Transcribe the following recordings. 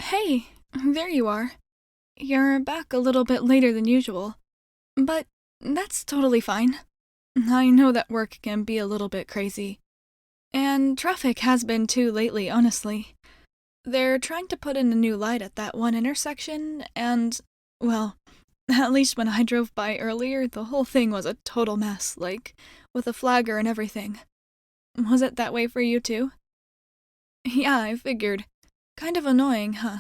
Hey, there you are. You're back a little bit later than usual. But that's totally fine. I know that work can be a little bit crazy. And traffic has been too lately, honestly. They're trying to put in a new light at that one intersection, and, well, at least when I drove by earlier, the whole thing was a total mess, like, with a flagger and everything. Was it that way for you too? Yeah, I figured. Kind of annoying, huh?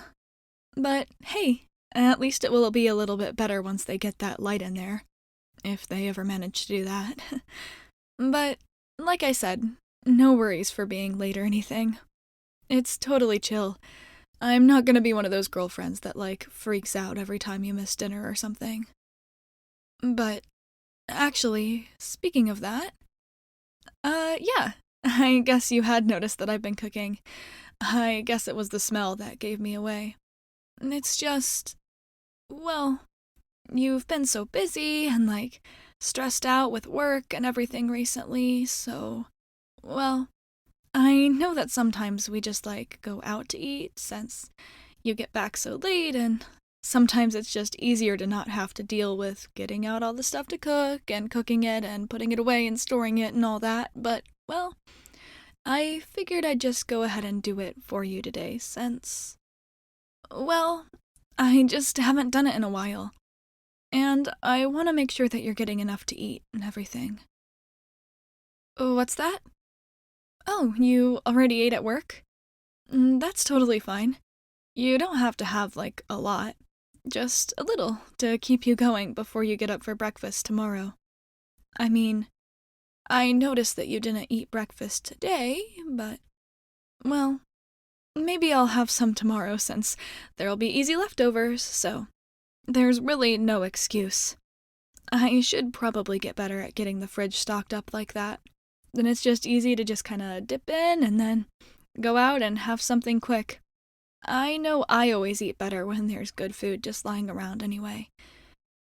But hey, at least it will be a little bit better once they get that light in there, if they ever manage to do that. But, like I said, no worries for being late or anything. It's totally chill. I'm not gonna be one of those girlfriends that, like, freaks out every time you miss dinner or something. But, actually, speaking of that, yeah, I guess you had noticed that I've been cooking. I guess it was the smell that gave me away. It's just, well, you've been so busy and, like, stressed out with work and everything recently, so, well, I know that sometimes we just, like, go out to eat since you get back so late, and sometimes it's just easier to not have to deal with getting out all the stuff to cook and cooking it and putting it away and storing it and all that, but, well, I figured I'd just go ahead and do it for you today since, well, I just haven't done it in a while. And I want to make sure that you're getting enough to eat and everything. Oh, what's that? Oh, you already ate at work? That's totally fine. You don't have to have, like, a lot. Just a little to keep you going before you get up for breakfast tomorrow. I mean, I noticed that you didn't eat breakfast today, but, well, maybe I'll have some tomorrow since there'll be easy leftovers, so there's really no excuse. I should probably get better at getting the fridge stocked up like that. Then it's just easy to just kind of dip in and then go out and have something quick. I know I always eat better when there's good food just lying around anyway.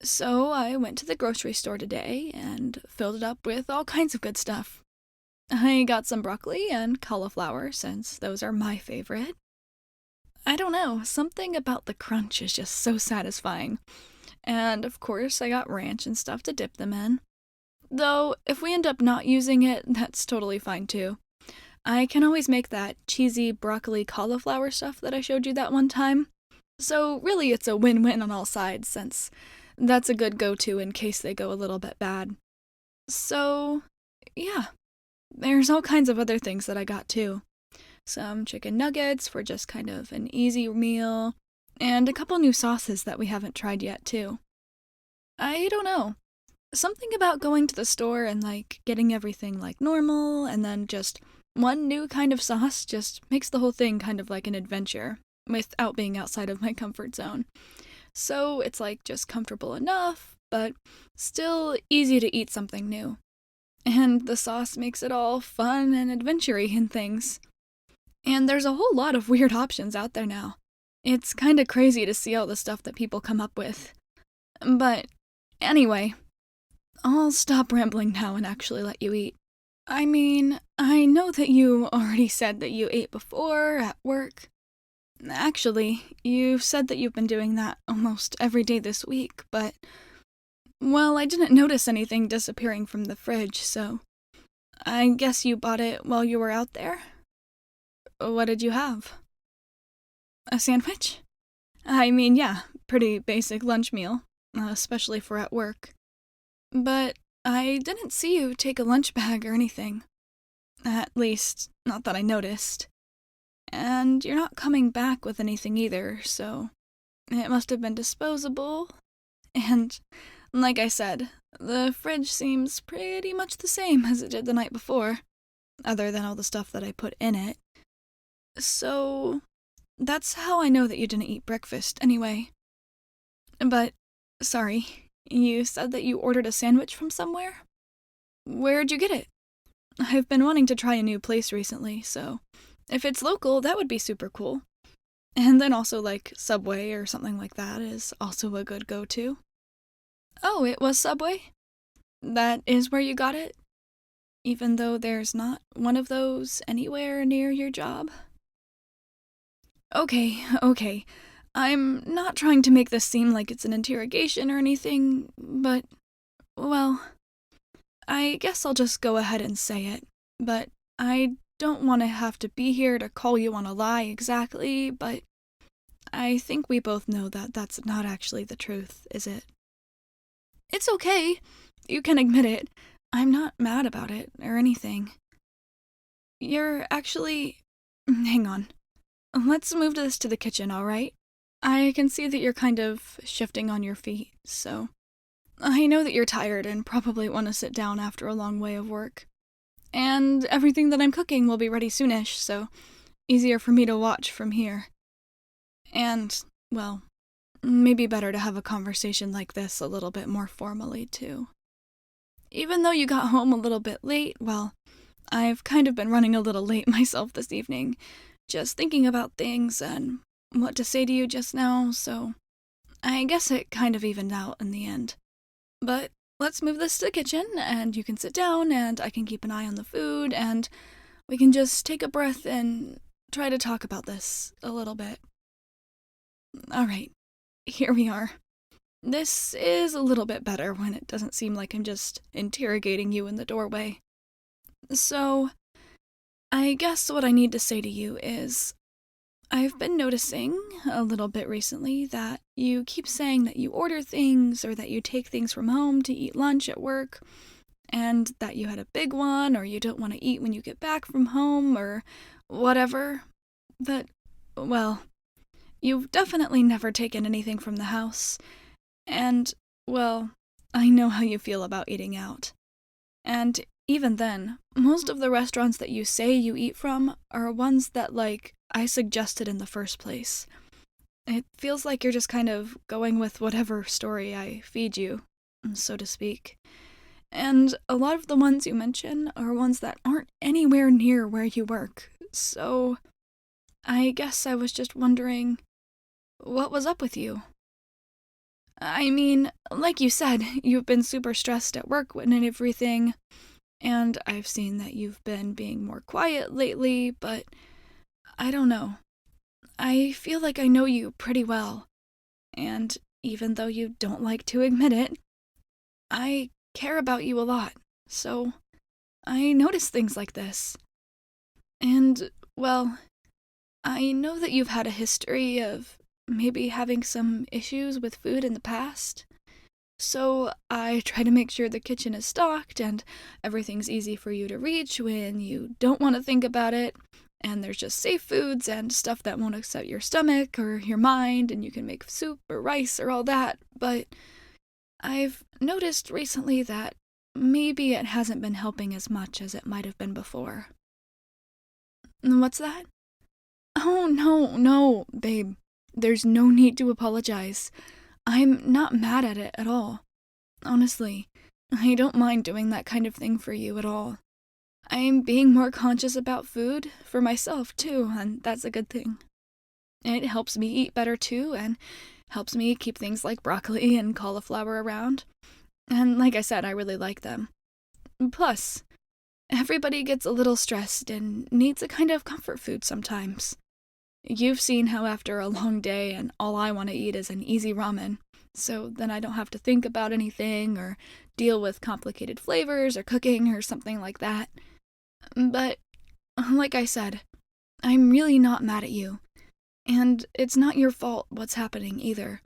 So I went to the grocery store today and filled it up with all kinds of good stuff. I got some broccoli and cauliflower since those are my favorite. I don't know, something about the crunch is just so satisfying. And of course, I got ranch and stuff to dip them in. Though, if we end up not using it, that's totally fine too. I can always make that cheesy broccoli cauliflower stuff that I showed you that one time. So, really, it's a win win on all sides, since that's a good go to in case they go a little bit bad. So, yeah, there's all kinds of other things that I got too. Some chicken nuggets for just kind of an easy meal, and a couple new sauces that we haven't tried yet too. I don't know. Something about going to the store and, like, getting everything like normal and then just one new kind of sauce just makes the whole thing kind of like an adventure without being outside of my comfort zone. So it's like just comfortable enough, but still easy to eat something new. And the sauce makes it all fun and adventure-y and things. And there's a whole lot of weird options out there now. It's kind of crazy to see all the stuff that people come up with. But anyway, I'll stop rambling now and actually let you eat. I mean, I know that you already said that you ate before at work. Actually, you've said that you've been doing that almost every day this week, but, well, I didn't notice anything disappearing from the fridge, so I guess you bought it while you were out there? What did you have? A sandwich? I mean, yeah, pretty basic lunch meal, especially for at work. But I didn't see you take a lunch bag or anything. At least, not that I noticed. And you're not coming back with anything either, so it must have been disposable. And, like I said, the fridge seems pretty much the same as it did the night before, other than all the stuff that I put in it. So, that's how I know that you didn't eat breakfast anyway. But, sorry, you said that you ordered a sandwich from somewhere? Where'd you get it? I've been wanting to try a new place recently, so if it's local, that would be super cool. And then also, like, Subway or something like that is also a good go to. Oh, it was Subway? That is where you got it? Even though there's not one of those anywhere near your job? Okay. I'm not trying to make this seem like it's an interrogation or anything, but, well, I guess I'll just go ahead and say it. But I don't want to have to be here to call you on a lie exactly, but I think we both know that that's not actually the truth, is it? It's okay. You can admit it. I'm not mad about it or anything. You're actually. Hang on. Let's move this to the kitchen, alright? I can see that you're kind of shifting on your feet, so. I know that you're tired and probably want to sit down after a long way of work. And everything that I'm cooking will be ready soonish, so easier for me to watch from here. And, well, maybe better to have a conversation like this a little bit more formally, too. Even though you got home a little bit late, well, I've kind of been running a little late myself this evening, just thinking about things and what to say to you just now, so I guess it kind of evened out in the end. But let's move this to the kitchen, and you can sit down, and I can keep an eye on the food, and we can just take a breath and try to talk about this a little bit. Alright, here we are. This is a little bit better when it doesn't seem like I'm just interrogating you in the doorway. So, I guess what I need to say to you is I've been noticing a little bit recently that you keep saying that you order things or that you take things from home to eat lunch at work, and that you had a big one or you don't want to eat when you get back from home or whatever. But, well, you've definitely never taken anything from the house. And, well, I know how you feel about eating out. And even then, most of the restaurants that you say you eat from are ones that, like, I suggested in the first place. It feels like you're just kind of going with whatever story I feed you, so to speak. And a lot of the ones you mention are ones that aren't anywhere near where you work. So, I guess I was just wondering, what was up with you? I mean, like you said, you've been super stressed at work and everything, and I've seen that you've been being more quiet lately, but I don't know. I feel like I know you pretty well, and even though you don't like to admit it, I care about you a lot, so I notice things like this. And, well, I know that you've had a history of maybe having some issues with food in the past. So I try to make sure the kitchen is stocked and everything's easy for you to reach when you don't want to think about it. And there's just safe foods and stuff that won't upset your stomach or your mind, and you can make soup or rice or all that. But I've noticed recently that maybe it hasn't been helping as much as it might have been before. What's that? Oh, no, babe. There's no need to apologize. I'm not mad at it at all. Honestly, I don't mind doing that kind of thing for you at all. I'm being more conscious about food for myself, too, and that's a good thing. It helps me eat better, too, and helps me keep things like broccoli and cauliflower around. And like I said, I really like them. Plus, everybody gets a little stressed and needs a kind of comfort food sometimes. You've seen how after a long day and all I want to eat is an easy ramen, so then I don't have to think about anything or deal with complicated flavors or cooking or something like that. But, like I said, I'm really not mad at you, and it's not your fault what's happening either.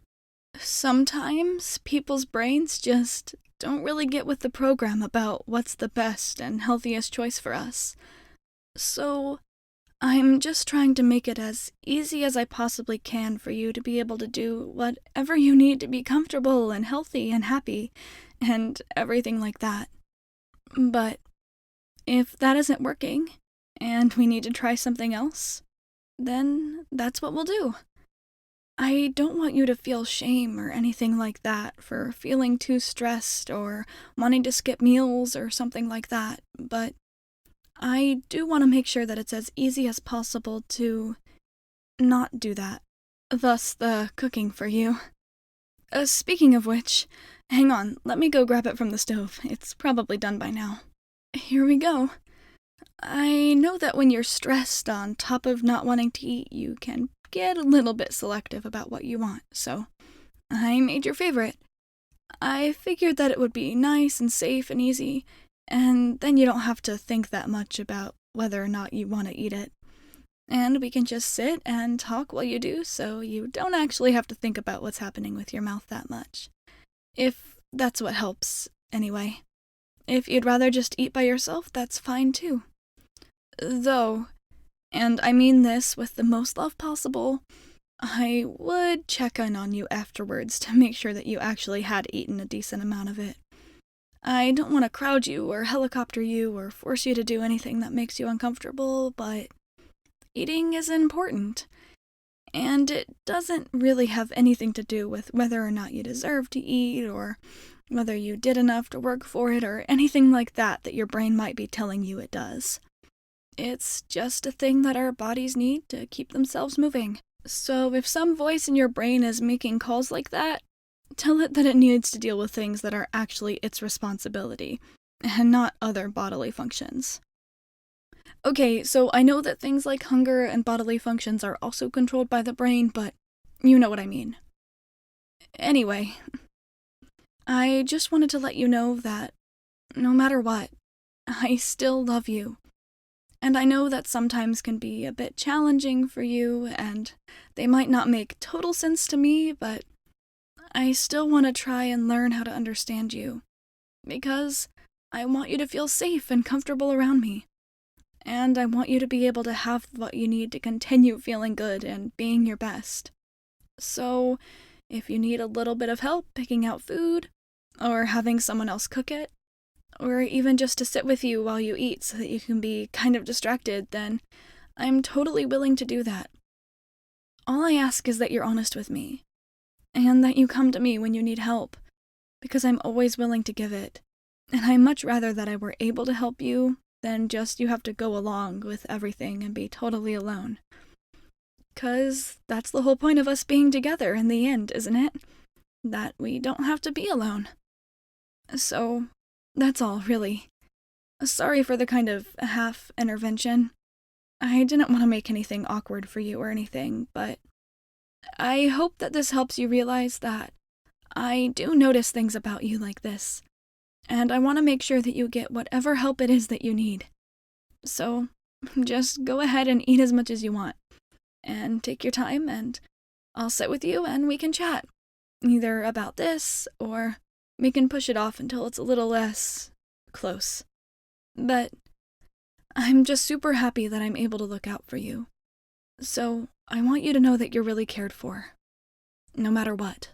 Sometimes people's brains just don't really get with the program about what's the best and healthiest choice for us. So, I'm just trying to make it as easy as I possibly can for you to be able to do whatever you need to be comfortable and healthy and happy, and everything like that. But if that isn't working, and we need to try something else, then that's what we'll do. I don't want you to feel shame or anything like that for feeling too stressed or wanting to skip meals or something like that, but I do want to make sure that it's as easy as possible to not do that. Thus, the cooking for you. Speaking of which, hang on, let me go grab it from the stove. It's probably done by now. Here we go. I know that when you're stressed on top of not wanting to eat, you can get a little bit selective about what you want, so I made your favorite. I figured that it would be nice and safe and easy, and then you don't have to think that much about whether or not you want to eat it. And we can just sit and talk while you do, so you don't actually have to think about what's happening with your mouth that much. If that's what helps, anyway. If you'd rather just eat by yourself, that's fine too. Though, and I mean this with the most love possible, I would check in on you afterwards to make sure that you actually had eaten a decent amount of it. I don't want to crowd you or helicopter you or force you to do anything that makes you uncomfortable, but eating is important. And it doesn't really have anything to do with whether or not you deserve to eat or whether you did enough to work for it or anything like that your brain might be telling you it does. It's just a thing that our bodies need to keep themselves moving. So if some voice in your brain is making calls like that, tell it that it needs to deal with things that are actually its responsibility, and not other bodily functions. Okay, so I know that things like hunger and bodily functions are also controlled by the brain, but you know what I mean. Anyway, I just wanted to let you know that no matter what, I still love you. And I know that sometimes can be a bit challenging for you, and they might not make total sense to me, but I still want to try and learn how to understand you. Because I want you to feel safe and comfortable around me. And I want you to be able to have what you need to continue feeling good and being your best. So, if you need a little bit of help picking out food, or having someone else cook it, or even just to sit with you while you eat so that you can be kind of distracted, then I'm totally willing to do that. All I ask is that you're honest with me, and that you come to me when you need help, because I'm always willing to give it, and I'd much rather that I were able to help you than just you have to go along with everything and be totally alone. 'Cause that's the whole point of us being together in the end, isn't it? That we don't have to be alone. So, that's all, really. Sorry for the kind of half intervention. I didn't want to make anything awkward for you or anything, but I hope that this helps you realize that I do notice things about you like this, and I want to make sure that you get whatever help it is that you need. So, just go ahead and eat as much as you want, and take your time, and I'll sit with you and we can chat, either about this, or we can push it off until it's a little less close. But I'm just super happy that I'm able to look out for you. So I want you to know that you're really cared for, no matter what.